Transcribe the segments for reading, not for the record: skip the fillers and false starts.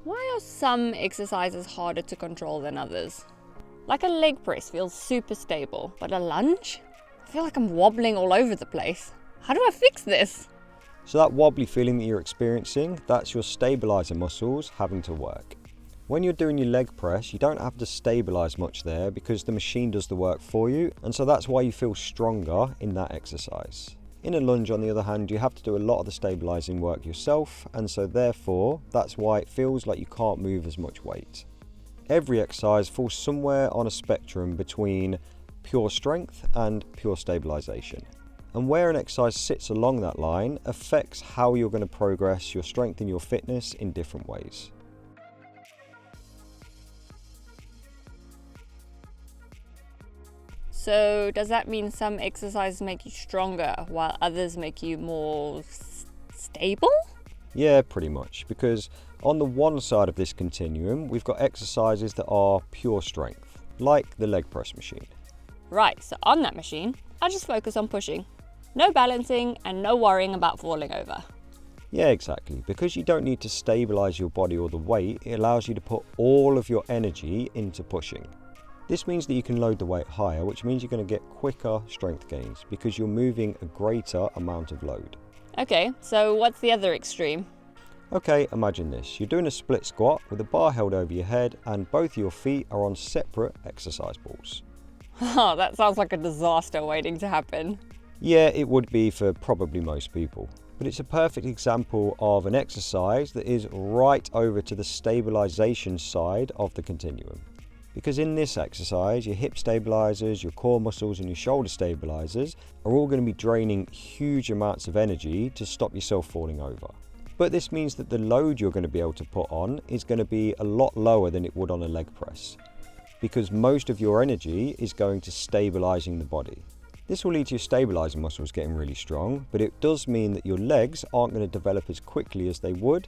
Why are some exercises harder to control than others? Like a leg press feels super stable, but a lunge? I feel like I'm wobbling all over the place. How do I fix this? So that wobbly feeling that you're experiencing, that's your stabilizer muscles having to work. When you're doing your leg press, you don't have to stabilize much there because the machine does the work for you, and so that's why you feel stronger in that exercise. In a lunge, on the other hand, you have to do a lot of the stabilizing work yourself, and so therefore, that's why it feels like you can't move as much weight. Every exercise falls somewhere on a spectrum between pure strength and pure stabilization. And where an exercise sits along that line affects how you're going to progress your strength and your fitness in different ways. So does that mean some exercises make you stronger while others make you more stable? Yeah, pretty much, because on the one side of this continuum, we've got exercises that are pure strength, like the leg press machine. Right, so on that machine, I just focus on pushing. No balancing and no worrying about falling over. Yeah, exactly. Because you don't need to stabilize your body or the weight, it allows you to put all of your energy into pushing. This means that you can load the weight higher, which means you're going to get quicker strength gains because you're moving a greater amount of load. Okay, so what's the other extreme? Okay, imagine this. You're doing a split squat with a bar held over your head and both your feet are on separate exercise balls. Oh, that sounds like a disaster waiting to happen. Yeah, it would be for probably most people. But it's a perfect example of an exercise that is right over to the stabilization side of the continuum. Because in this exercise, your hip stabilizers, your core muscles and your shoulder stabilizers are all going to be draining huge amounts of energy to stop yourself falling over. But this means that the load you're going to be able to put on is going to be a lot lower than it would on a leg press, because most of your energy is going to stabilizing the body. This will lead to your stabilizing muscles getting really strong, but it does mean that your legs aren't going to develop as quickly as they would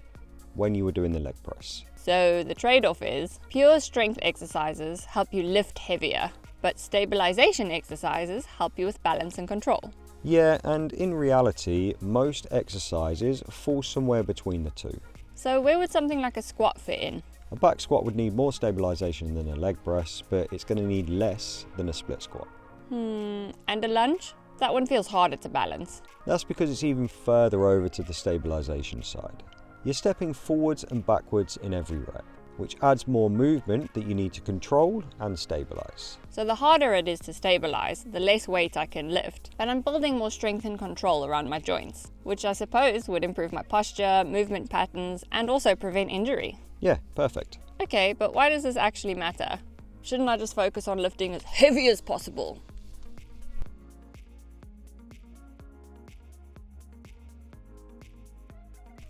when you were doing the leg press. So the trade-off is pure strength exercises help you lift heavier, but stabilization exercises help you with balance and control. Yeah, and in reality, most exercises fall somewhere between the two. So where would something like a squat fit in? A back squat would need more stabilization than a leg press, but it's going to need less than a split squat. And a lunge? That one feels harder to balance. That's because it's even further over to the stabilization side. You're stepping forwards and backwards in every rep, which adds more movement that you need to control and stabilize. So the harder it is to stabilize, the less weight I can lift, but I'm building more strength and control around my joints, which I suppose would improve my posture, movement patterns, and also prevent injury. Yeah, perfect. Okay, but why does this actually matter? Shouldn't I just focus on lifting as heavy as possible?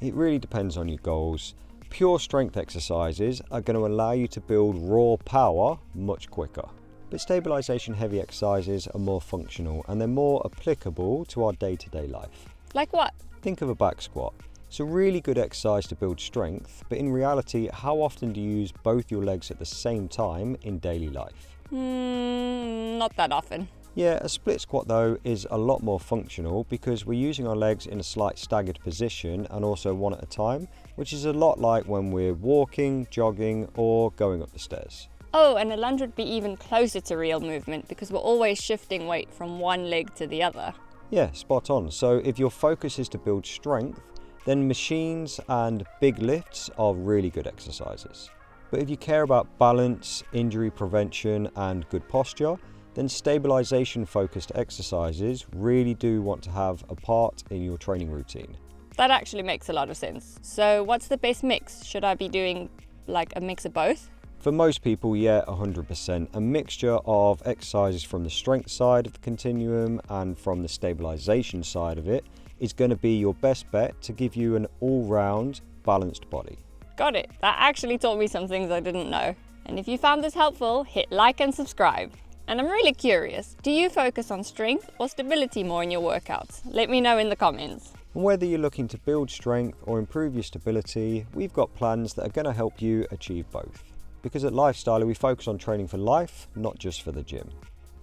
It really depends on your goals. Pure strength exercises are going to allow you to build raw power much quicker. But stabilization heavy exercises are more functional and they're more applicable to our day-to-day life. Like what? Think of a back squat. It's a really good exercise to build strength, but in reality, how often do you use both your legs at the same time in daily life? Not that often. Yeah, a split squat though is a lot more functional because we're using our legs in a slight staggered position and also one at a time, which is a lot like when we're walking, jogging, or going up the stairs. Oh, and a lunge would be even closer to real movement because we're always shifting weight from one leg to the other. Yeah, spot on. So if your focus is to build strength, then machines and big lifts are really good exercises. But if you care about balance, injury prevention, and good posture, then stabilization focused exercises really do want to have a part in your training routine. That actually makes a lot of sense. So what's the best mix? Should I be doing like a mix of both? For most people, yeah, 100%. A mixture of exercises from the strength side of the continuum and from the stabilization side of it is going to be your best bet to give you an all-round balanced body. Got it. That actually taught me some things I didn't know. And if you found this helpful, hit like and subscribe. And I'm really curious, do you focus on strength or stability more in your workouts? Let me know in the comments. And whether you're looking to build strength or improve your stability, we've got plans that are going to help you achieve both. Because at Lifestyler, we focus on training for life, not just for the gym.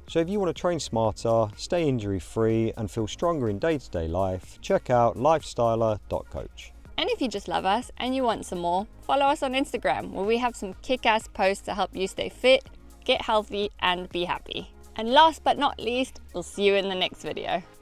So if you want to train smarter, stay injury-free, and feel stronger in day-to-day life, check out lifestyler.coach. And if you just love us and you want some more, follow us on Instagram, where we have some kick-ass posts to help you stay fit, get healthy, and be happy. And last but not least, we'll see you in the next video.